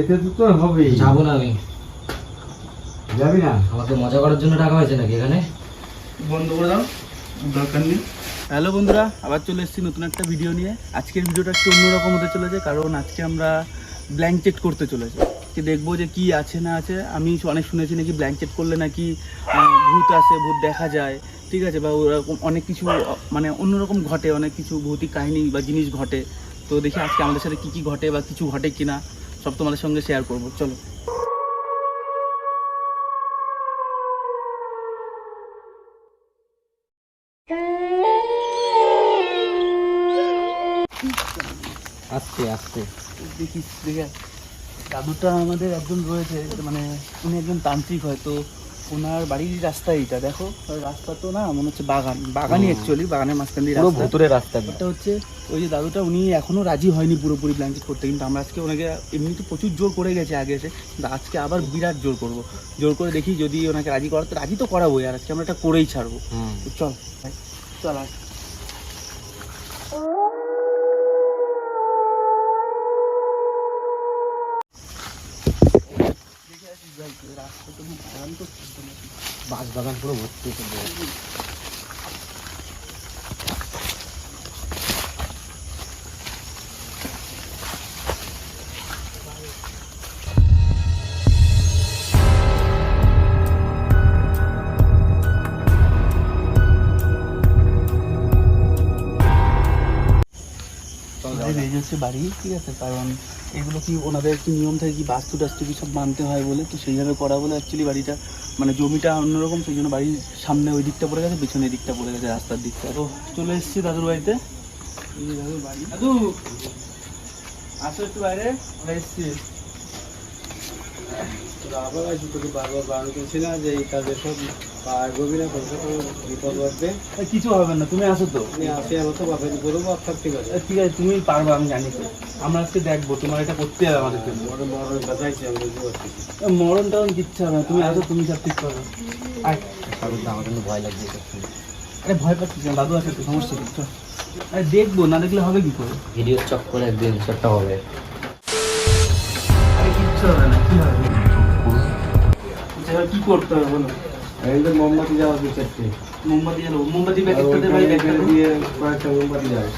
যেতে তো হবেই। যাবো না আমি। যাবি না? আমাকে মজা করার জন্য টাকা হয়েছে নাকি এখানে? বন্ধ করে দাও, দরকার নেই। হ্যালো বন্ধুরা, আবার চলে এসেছি নতুন একটা ভিডিও নিয়ে। আজকের ভিডিওটা একটু অন্যরকম হতে চলেছে, কারণ আজকে আমরা ব্ল্যাঙ্কেট করতে চলেছি। যে দেখবো যে কি আছে না আছে। আমি অনেক শুনেছি নাকি ব্ল্যাঙ্কেট করলে নাকি ভূত আসে, ভূত দেখা যায়, ঠিক আছে, বা ওরকম অনেক কিছু মানে অন্যরকম ঘটে, অনেক কিছু ভৌতিক কাহিনী বা জিনিস ঘটে। তো দেখি আজকে আমাদের সাথে কী কী ঘটে বা কিছু ঘটে কিনা সব তোমাদের সঙ্গে শেয়ার করবো। চলো। আস্তে আস্তে দেখিস, দেখে দাদুটা আমাদের একজন রয়েছে, মানে উনি একজন তান্ত্রিক হয়। তো ওনার বাড়ির রাস্তা এইটা দেখো, রাস্তা তো না মনে হচ্ছে বাগানই অ্যাকচুয়ালি, বাগানের মাঝখান দিয়ে রাস্তা, ভুতুরে রাস্তা। এটা হচ্ছে ওই যে দাদুটা, উনি এখনো রাজি হয়নি পুরোপুরি ব্ল্যাঙ্কেট করতে, কিন্তু আমরা আজকে ওনাকে এমনি তো প্রচুর জোর করে গেছে আগে এসে, কিন্তু আজকে আবার বিরাট জোর করব। জোর করে দেখি যদি ওনাকে রাজি করাতে, রাজি তো করাবোই, আর আজকে আমরা এটা করেই ছাড়বো। চল ভাই, চল আজ। বাঁশ বাগান পুরো ভর্তি। এই হচ্ছে বাড়ি, ঠিক আছে, কারণ এগুলো কি ওনাদের কি নিয়ম থাকে কি বাস্তু টাস্তু কি সব মানতে হয় বলে, তো সেইভাবে করা বলে অ্যাকচুয়ালি বাড়িটা মানে জমিটা অন্যরকম, সেই জন্য বাড়ির সামনে ওই দিকটা পড়ে গেছে, পিছনে দিকটা পড়ে গেছে রাস্তার দিকটা। তো চলে এসেছি দাদুর বাড়িতে। এই যে দাদুর বাড়ি। দাদু আসো একটু বাইরে, আমরা এসেছি। আবার আজ তোকে বারবার বারণ করছি না যে এই কাজে সব পারবি না, করতে বিপদ বাড়বে। কিছু হবে না, তুমি আসো তো। আমি আসি, আমার তো বাপের করবো, আপনার ঠিক আছে। ঠিক আছে, তুমি পারবে, আমি জানি তো। আমরা আজকে দেখবো, তোমার এটা করতে হবে আমাদের জন্য। মরণ বাঁচাইছি, আমি বুঝতে পারছি। মরণ টরণ কিচ্ছু হবে না, তুমি আসো, তুমি সব ঠিক করবে। আয়, আমার কিন্তু ভয় লাগছে। আরে ভয় পাচ্ছিস না, দাদু আছে তো, সমস্যা কি? চল। আরে দেখবো, না দেখলে হবে কি করে? ভিডিও চক করে একদিন একটা হবে। আরে কিচ্ছু হবে না, কি হবে? কি করতে হবে বলো? এই যে মোমবাতি যাওয়া দু চারটে, মোমবাতি জ্বালাবো, মোমবাতি প্যাকেটটা দে ভাই, প্যাকেটটা দিয়ে কয়েকটা মোমবাতি যাবে।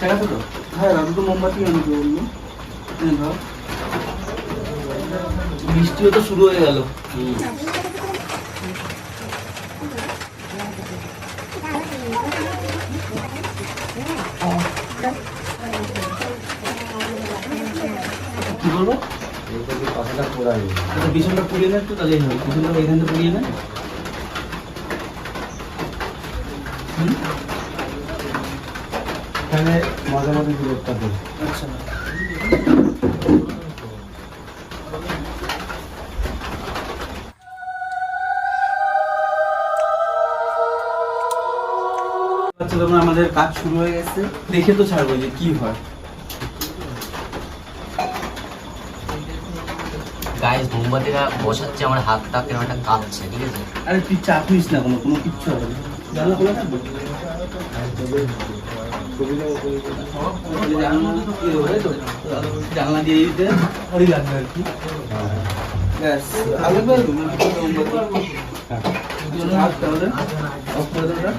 ঠিক আছে তো? হ্যাঁ, দাদু তো মোমবাতি আনতে বললো। ধর, বৃষ্টিও তো শুরু হয়ে গেল। কি বলবো? কথাটা পোড়াই আচ্ছা, পিছনটা পুড়িয়ে নেন তো, তাহলেই হবে। পিছনটা এখান থেকে পুড়িয়ে নেন। এখানে মাঝে মাঝে বিরোধটা দেয়। আচ্ছা, তখন আমাদের কাজ শুরু হয়ে গেছে, দেখে তো ছাড়বো যে কি হয়। গাইস, মোমবাতিটা বসাচ্ছে, আমার হাতটা কেমন একটা কাঁপছে, ঠিক আছে? আরে তুই চাপ নিস না, কোনো কিচ্ছু হবে না। জানলা খোলা থাকবে, জানলা দিয়ে দিতে ভালোই লাগবে আর কি। ব্যাস, আগে তাহলে অফ করে দেবো ওটা।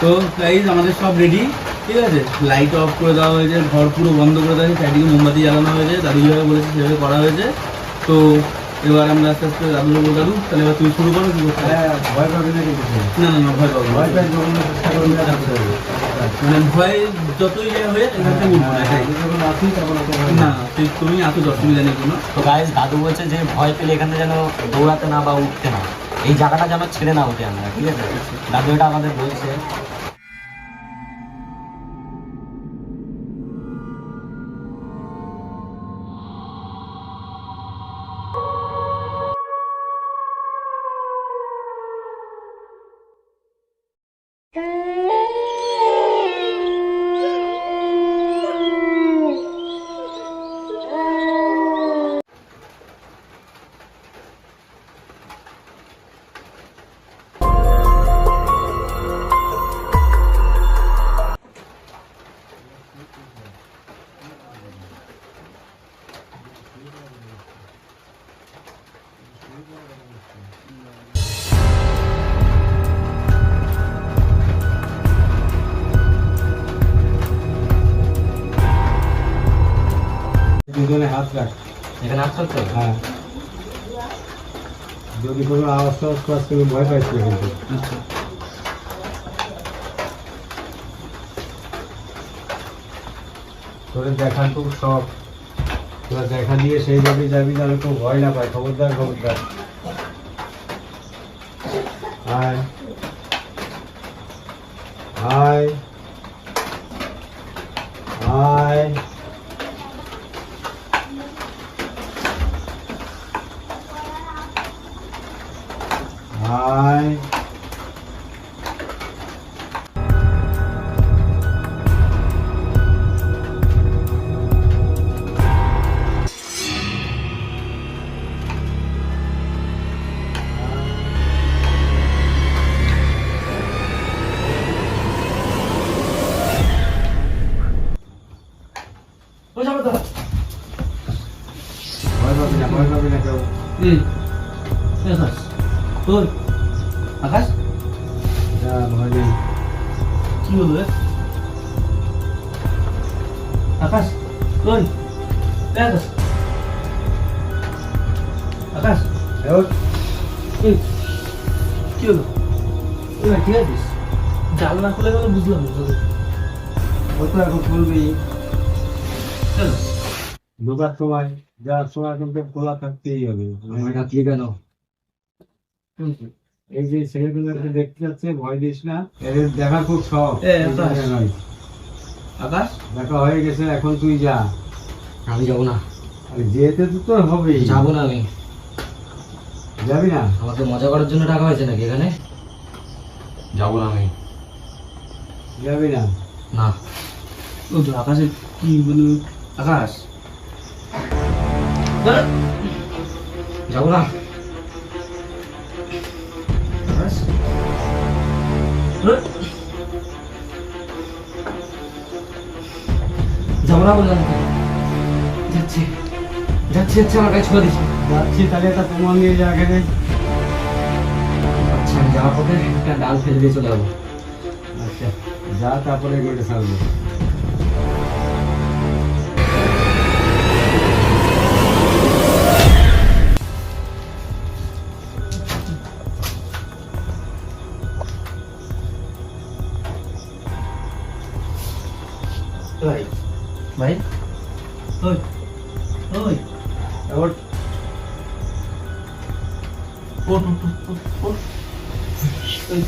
তো গাইস, আমাদের সব রেডি, ঠিক আছে। লাইট অফ করে দেওয়া হয়েছে, ঘর পুরো বন্ধ করে দেওয়া হয়েছে, চারদিকে মোমবাতি জ্বালানো হয়েছে, দাদু যেভাবে বলেছে সেভাবে করা হয়েছে। তো এবার আমরা আস্তে আস্তে দাদু বলবো, দাদু তাহলে এবার তুমি শুরু করো। কি করতে হবে? ভয় পাবে না কিন্তু, না না না, ভয় পাবো না। ভয় পাই যখন চেষ্টা করবে রাখতে হবে। মানে ভয় যতই ইয়ে হয়ে এখান থেকে উঠবো না, এটাই। যখন আসি তখন না, তুমি আসো, অসুবিধা নেই কোনো। তো গাইস, দাদু বলছে যে ভয় পেলে এখানে যেন দৌড়াতে না বা উঠতে না, এই জায়গাটা যেন ছেড়ে না উঠে আমরা, ঠিক আছে? দাদু এটা আমাদের বলছে। দুজনে হাত রাখ। এখানে আসছো তো? হ্যাঁ, যদি কোনো আওয়াজ টাওয়াজ পাস তুমি ভয় পাইছিলে কিন্তু। আচ্ছা তোদের দেখা খুব শখ, তোরা দেখা দিয়ে সেইভাবে যাবি, তাহলে কেউ ভয় না পায়। খবরদার খবরদার। আয় আয় আয়। আয় ওই যাবো তো ভয় পাবি না, ভয় পাবি না কেউ। এই আকাশ তোর আকাশ যা, ভয় নেই। কি হলো রে আকাশ তোর আকাশ আকাশ এই ওঠ। এই কি হলো এবার ঠিক আছিস? জানলা খুলে গেল বুঝলাম না তোদের। ও তো এখন খুলবি চলো ঢোকার সময়, যাওয়ার সময় কিন্তু খোলা থাকতেই হবে। আমার ডাকলি কেন? এই যে ছেলেগুলোকে দেখতে যাচ্ছে, ভয় দিস না, এদের দেখা খুব শখ। এ, এই আকাশ। জায়গায় নয়। আকাশ দেখা হয়ে গেছে, এখন তুই যা। আমি যাবো না, আরে যেতে তো তোর হবেই। যাবো না আমি। যাবি না? আমাকে মজা করার জন্য টাকা হয়েছে নাকি এখানে? যাবো না আমি। যাবি না? না। ও তো আকাশে কি মানে আকাশ যাবো না। আকাশ যাবো না বললাম তো। যাচ্ছি যাচ্ছি যাচ্ছি, আমার কাছে ছুঁয়ে দিচ্ছি। যাচ্ছি, তাহলে একটা প্রমাণ নিয়ে যা এখানে। আচ্ছা, আমি যাওয়ার পথে একটা ডাল ফেলে দিয়ে চলে যাবো। আচ্ছা যা, তারপরে গেটে ছাড়বো। ভাই ভাই ওই ওই ওঠ। ওঠ ওঠ ওই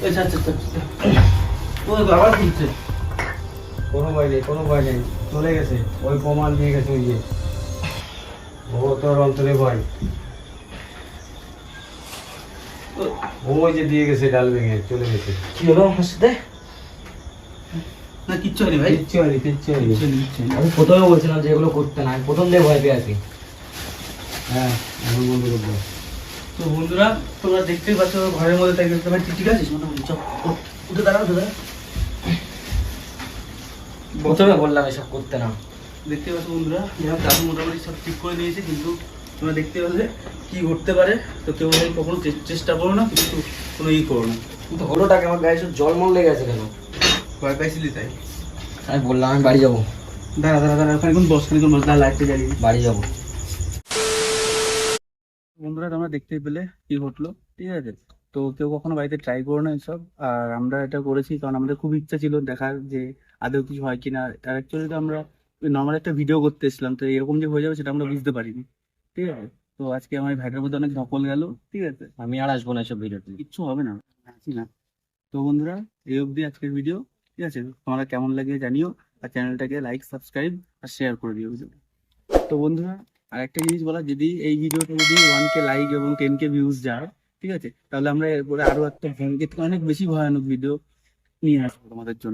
ওই আচ্ছা আচ্ছা ওই আবার দিচ্ছে কোনো ভয় নেই, কোনো ভয় নেই, চলে গেছে। ওই প্রমাণ দিয়ে গেছে ওই যে। ও তোর অন্তরে ভয়। ওই যে দিয়ে গেছে, ডাল ভেঙে চলে গেছে। কি হলো আমার সাথে? না কিচ্ছু হয়নি ভাই কিচ্ছু হয়নি, কিচ্ছু হয়নি। কিচ্ছু হয়নি। আমি প্রথমে বলছিলাম যে এগুলো করতে না, আমি প্রথম দিয়ে ভয় পেয়ে আছি। হ্যাঁ, এখন বন্ধ করবো। তো বন্ধুরা তোমরা দেখতেই পাচ্ছ ঘরের মধ্যে থেকে ভাই তুই ঠিক আছিস মোটামুটি চল উঠে দাঁড়া উঠে দাঁড়া প্রথমে বললাম এসব করতে না। দেখতে পাচ্ছ বন্ধুরা যারা দাদু মোটামুটি সব ঠিক করে দিয়েছে, কিন্তু তোমরা দেখতে পারলে কি ঘটতে পারে। তো কেউ ভাই কখনো চেষ্টা করো না, কিন্তু কোনো করো না। কিন্তু হলোটাকে আমার গায়ে সব জলমল লেগে আছে কেন? ভয় পাইছিলি তাই? আমি বললাম আমি বাড়ি যাবো। দাঁড়া দাঁড়া দাঁড়া ওখানে কোন বসখানে কোন মশলা লাইটটা জ্বালিয়ে বাড়ি যাবো। বন্ধুরা তোমরা দেখতেই পেলে কি ঘটলো, ঠিক আছে? তো কেউ কখনো বাড়িতে ট্রাই করো না এসব। আর আমরা এটা করেছি কারণ আমাদের খুব ইচ্ছা ছিল দেখার যে আদৌ কিছু হয় কিনা। আর অ্যাকচুয়ালি তো আমরা নর্মাল একটা ভিডিও করতে এসেছিলাম, তো এরকম যে হয়ে যাবে সেটা আমরা বুঝতে পারিনি, ঠিক আছে? তো আজকে আমার ভাইটার মধ্যে অনেক ধকল গেল, ঠিক আছে? আমি আর আসবো না এসব ভিডিওতে। কিচ্ছু হবে না, আছি না। তো বন্ধুরা এই অবধি আজকের ভিডিও, ঠিক আছে? তোমরা কেমন লাগে জানিও, আর চ্যানেলটাকে লাইক সাবস্ক্রাইব আর শেয়ার করে দিও, বুঝলে? তো বন্ধুরা আর একটা জিনিস বলা, যদি এই ভিডিওটা যদি 1K লাইক এবং 10K ভিউজ যায়, ঠিক আছে, তাহলে আমরা এরপরে আরো একটা অনেক বেশি ভয়ানক ভিডিও নিয়ে আসবো তোমাদের জন্য।